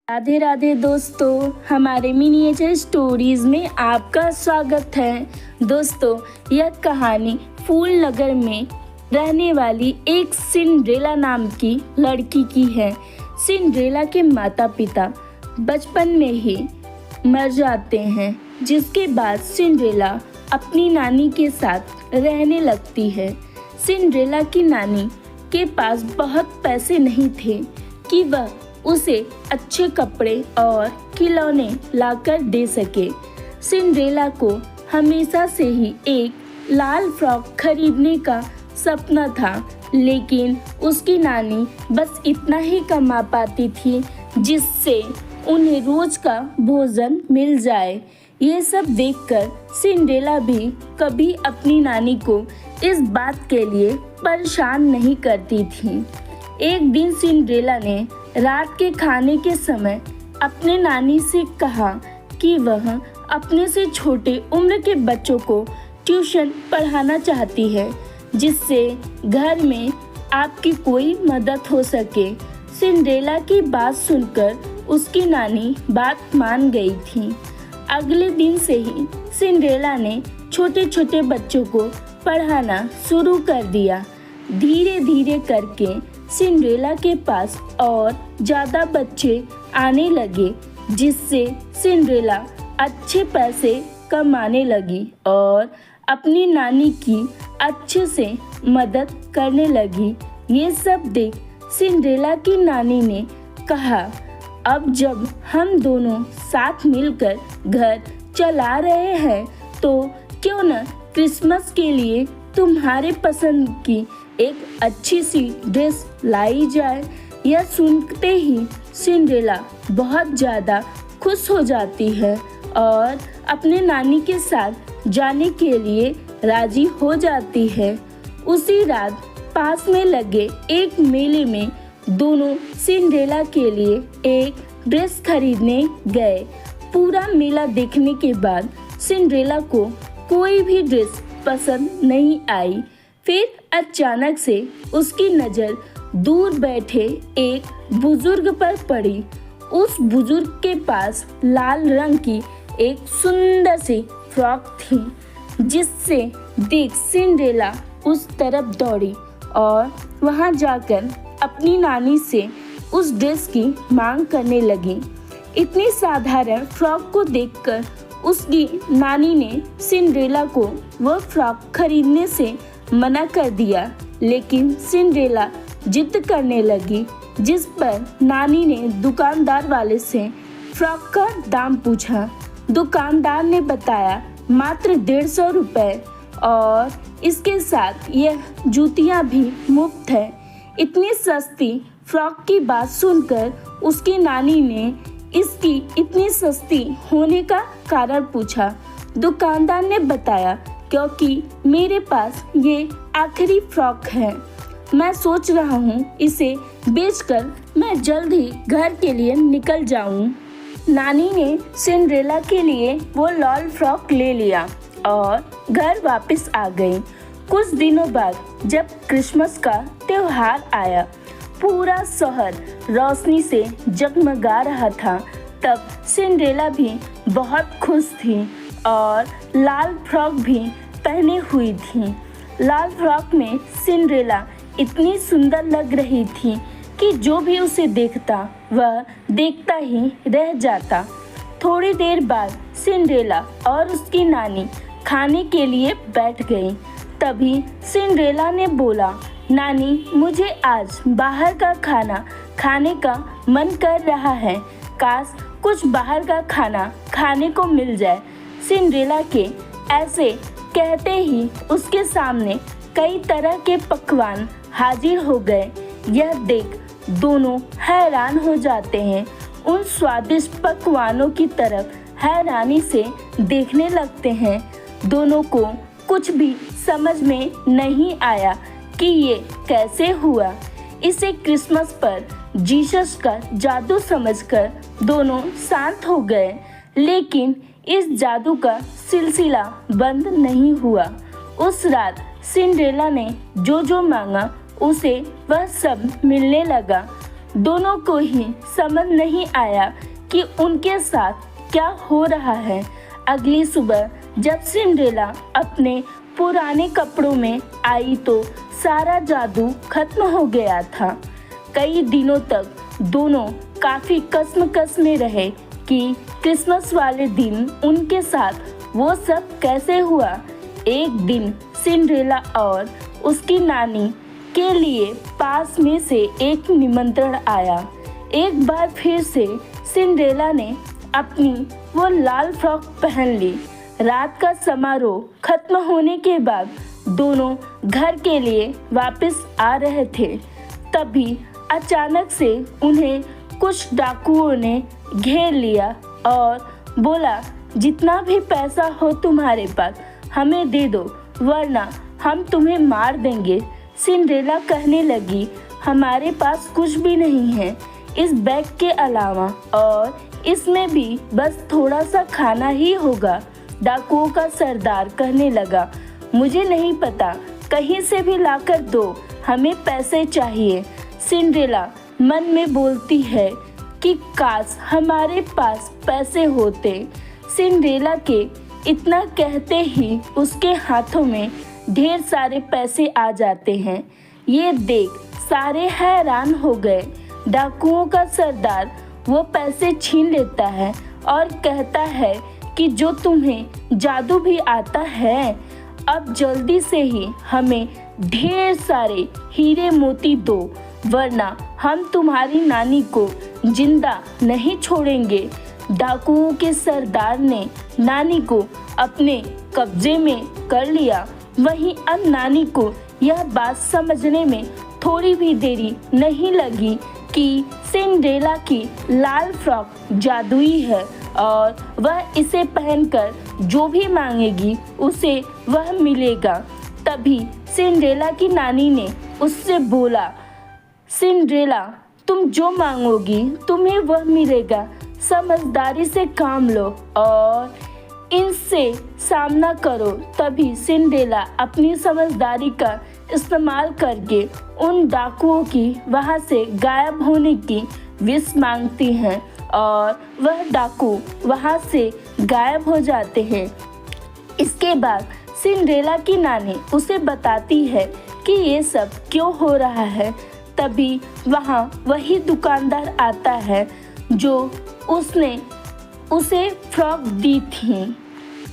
राधे राधे दोस्तों, हमारे miniature stories में आपका स्वागत है। दोस्तों, यह कहानी फूल नगर में रहने वाली एक सिंड्रेला नाम की लड़की की है। सिंड्रेला के माता पिता बचपन में ही मर जाते हैं, जिसके बाद सिंड्रेला अपनी नानी के साथ रहने लगती है। सिंड्रेला की नानी के पास बहुत पैसे नहीं थे कि वह उसे अच्छे कपड़े और खिलौने लाकर दे सके। सिंड्रेला को हमेशा से ही एक लाल फ्रॉक खरीदने का सपना था, लेकिन उसकी नानी बस इतना ही कमा पाती थी जिससे उन्हें रोज का भोजन मिल जाए। ये सब देखकर सिंड्रेला भी कभी अपनी नानी को इस बात के लिए परेशान नहीं करती थी। एक दिन सिंड्रेला ने रात के खाने के समय अपने नानी से कहा कि वह अपने से छोटे उम्र के बच्चों को ट्यूशन पढ़ाना चाहती है, जिससे घर में आपकी कोई मदद हो सके। सिंड्रेला की बात सुनकर उसकी नानी बात मान गई थी। अगले दिन से ही सिंड्रेला ने छोटे छोटे बच्चों को पढ़ाना शुरू कर दिया। धीरे धीरे करके सिंड्रेला के पास और ज़्यादा बच्चे आने लगे, जिससे सिंड्रेला अच्छे पैसे कमाने लगी और अपनी नानी की अच्छे से मदद करने लगी। ये सब देख सिंड्रेला की नानी ने कहा, अब जब हम दोनों साथ मिलकर घर चला रहे हैं तो क्यों न क्रिसमस के लिए तुम्हारे पसंद की एक अच्छी सी ड्रेस लाई जाए। यह सुनते ही सिंड्रेला बहुत ज़्यादा खुश हो जाती है और अपने नानी के साथ जाने के लिए राजी हो जाती है। उसी रात पास में लगे एक मेले में दोनों सिंड्रेला के लिए एक ड्रेस खरीदने गए। पूरा मेला देखने के बाद सिंड्रेला को कोई भी ड्रेस पसंद नहीं आई। फिर अचानक से उसकी नज़र दूर बैठे एक बुजुर्ग पर पड़ी। उस बुजुर्ग के पास लाल रंग की एक सुंदर सी फ्रॉक थी, जिससे देख सिंड्रेला उस तरफ दौड़ी और वहां जाकर अपनी नानी से उस ड्रेस की मांग करने लगी। इतनी साधारण फ्रॉक को देखकर उसकी नानी ने सिंड्रेला को वह फ्रॉक खरीदने से मना कर दिया, लेकिन सिंड्रेला जिद करने लगी, जिस पर नानी ने दुकानदार वाले से फ्रॉक का दाम पूछा। दुकानदार ने बताया मात्र 150 रुपये और इसके साथ यह जूतियाँ भी मुफ्त है। इतनी सस्ती फ्रॉक की बात सुनकर उसकी नानी ने इसकी इतनी सस्ती होने का कारण पूछा। दुकानदार ने बताया, क्योंकि मेरे पास ये आखिरी फ्रॉक है। मैं सोच रहा हूँ इसे बेचकर मैं जल्द ही घर के लिए निकल जाऊँ। नानी ने सिंड्रेला के लिए वो लाल फ्रॉक ले लिया और घर वापस आ गई। कुछ दिनों बाद जब क्रिसमस का त्योहार आया, पूरा शहर रोशनी से जगमगा रहा था, तब सिंड्रेला भी बहुत खुश थी और लाल फ्रॉक भी पहने हुई थी। लाल फ्रॉक में सिंड्रेला इतनी सुंदर लग रही थी कि जो भी उसे देखता वह देखता ही रह जाता। थोड़ी देर बाद सिंड्रेला और उसकी नानी खाने के लिए बैठ गई। तभी सिंड्रेला ने बोला, नानी, मुझे आज बाहर का खाना खाने का मन कर रहा है। काश कुछ बाहर का खाना खाने को मिल जाए। सिंड्रेला के ऐसे कहते ही उसके सामने कई तरह के पकवान हाजिर हो गए। यह देख दोनों हैरान हो जाते हैं। उन स्वादिष्ट पकवानों की तरफ हैरानी से देखने लगते हैं। दोनों को कुछ भी समझ में नहीं आया कि ये कैसे हुआ। इसे क्रिसमस पर जीसस का जादू समझकर दोनों शांत हो गए, लेकिन इस जादू का सिलसिला बंद नहीं हुआ। उस रात सिंड्रेला ने जो जो मांगा उसे वह सब मिलने लगा। दोनों को ही समझ नहीं आया कि उनके साथ क्या हो रहा है। अगली सुबह जब सिंड्रेला अपने पुराने कपड़ों में आई तो सारा जादू खत्म हो गया था। कई दिनों तक दोनों काफी कश्मकश में रहे कि क्रिसमस वाले दिन उनके साथ वो सब कैसे हुआ। एक दिन सिंड्रेला और उसकी नानी के लिए पास में से एक निमंत्रण आया। एक बार फिर से सिंड्रेला ने अपनी वो लाल फ्रॉक पहन ली। रात का समारोह खत्म होने के बाद दोनों घर के लिए वापस आ रहे थे। तभी अचानक से उन्हें कुछ डाकुओं ने घेर लिया और बोला, जितना भी पैसा हो तुम्हारे पास हमें दे दो, वरना हम तुम्हें मार देंगे। सिंड्रेला कहने लगी, हमारे पास कुछ भी नहीं है इस बैग के अलावा, और इसमें भी बस थोड़ा सा खाना ही होगा। डाकुओं का सरदार कहने लगा, मुझे नहीं पता, कहीं से भी लाकर दो, हमें पैसे चाहिए। सिंड्रेला मन में बोलती है कि काश हमारे पास पैसे होते। सिंड्रेला के इतना कहते ही उसके हाथों में ढेर सारे पैसे आ जाते हैं। ये देख सारे हैरान हो गए। डाकुओं का सरदार वो पैसे छीन लेता है और कहता है कि जो तुम्हें जादू भी आता है, अब जल्दी से ही हमें ढेर सारे हीरे मोती दो, वरना हम तुम्हारी नानी को जिंदा नहीं छोड़ेंगे। डाकुओं के सरदार ने नानी को अपने कब्जे में कर लिया। वहीं अब नानी को यह बात समझने में थोड़ी भी देरी नहीं लगी कि सिंड्रेला की लाल फ्रॉक जादुई है और वह इसे पहनकर जो भी मांगेगी उसे वह मिलेगा। तभी सिंड्रेला की नानी ने उससे बोला, सिंड्रेला, तुम जो मांगोगी तुम्हें वह मिलेगा। समझदारी से काम लो और इनसे सामना करो। तभी सिंड्रेला अपनी समझदारी का इस्तेमाल करके उन डाकुओं की वहां से गायब होने की विश मांगती हैं और वह डाकू वहां से गायब हो जाते हैं। इसके बाद सिंड्रेला की नानी उसे बताती है कि ये सब क्यों हो रहा है। तभी वहां वही दुकानदार आता है जो उसने उसे फ्रॉक दी थी।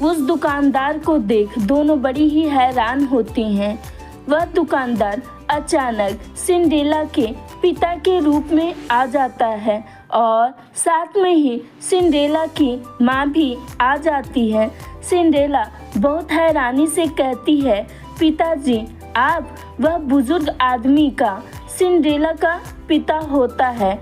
उस दुकानदार को देख दोनों बड़ी ही हैरान होती हैं। वह दुकानदार अचानक सिंड्रेला के पिता के रूप में आ जाता है और साथ में ही सिंड्रेला की माँ भी आ जाती है। सिंड्रेला बहुत हैरानी से कहती है, पिताजी, आप वह बुजुर्ग आदमी का सिंड्रेला का पिता होता है।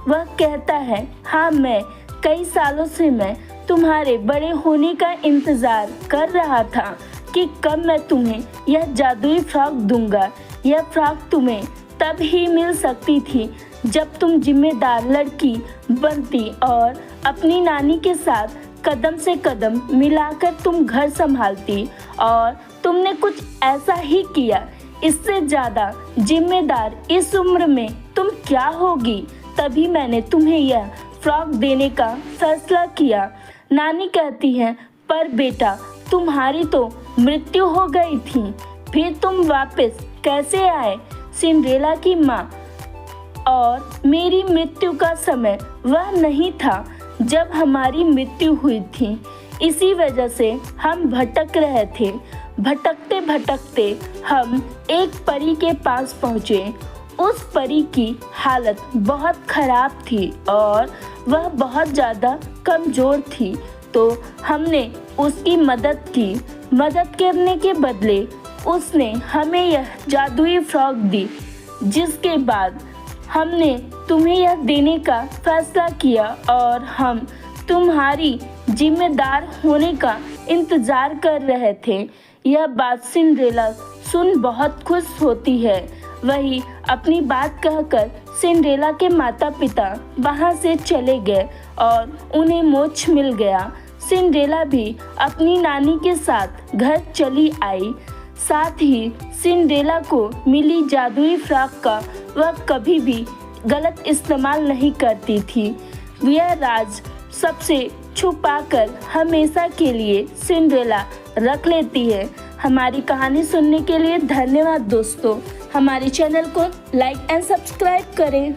वह कहता है, हाँ, मैं कई सालों से मैं तुम्हारे बड़े होने का इंतज़ार कर रहा था कि कब मैं तुम्हें यह जादुई फ्रॉक दूंगा। यह फ्रॉक तुम्हें तब ही मिल सकती थी जब तुम जिम्मेदार लड़की बनती और अपनी नानी के साथ कदम से कदम मिलाकर तुम घर संभालती, और तुमने कुछ ऐसा ही किया। इससे ज़्यादा जिम्मेदार इस उम्र में तुम क्या होगी। तभी मैंने तुम्हें यह फ्रॉक देने का फैसला किया। नानी कहती है, पर बेटा, तुम्हारी तो मृत्यु हो गई थी, फिर तुम वापस कैसे आए। सिंड्रेला की माँ, और मेरी मृत्यु का समय वह नहीं था जब हमारी मृत्यु हुई थी। इसी वजह से हम भटक रहे थे। भटकते भटकते हम एक परी के पास पहुँचे। उस परी की हालत बहुत खराब थी और वह बहुत ज़्यादा कमज़ोर थी, तो हमने उसकी मदद की। मदद करने के बदले उसने हमें यह जादुई फ्रॉक दी, जिसके बाद हमने तुम्हें यह देने का फैसला किया और हम तुम्हारी जिम्मेदार होने का इंतज़ार कर रहे थे। यह बात सिंड्रेला सुन बहुत खुश होती है। वही अपनी बात कहकर सिंड्रेला के माता पिता वहाँ से चले गए और उन्हें मोक्ष मिल गया। सिंड्रेला भी अपनी नानी के साथ घर चली आई। साथ ही सिंड्रेला को मिली जादुई फ्रॉक का वह कभी भी गलत इस्तेमाल नहीं करती थी। यह राज सबसे छुपाकर हमेशा के लिए सिंड्रेला रख लेती है। हमारी कहानी सुनने के लिए धन्यवाद दोस्तों। हमारे चैनल को लाइक एंड सब्सक्राइब करें।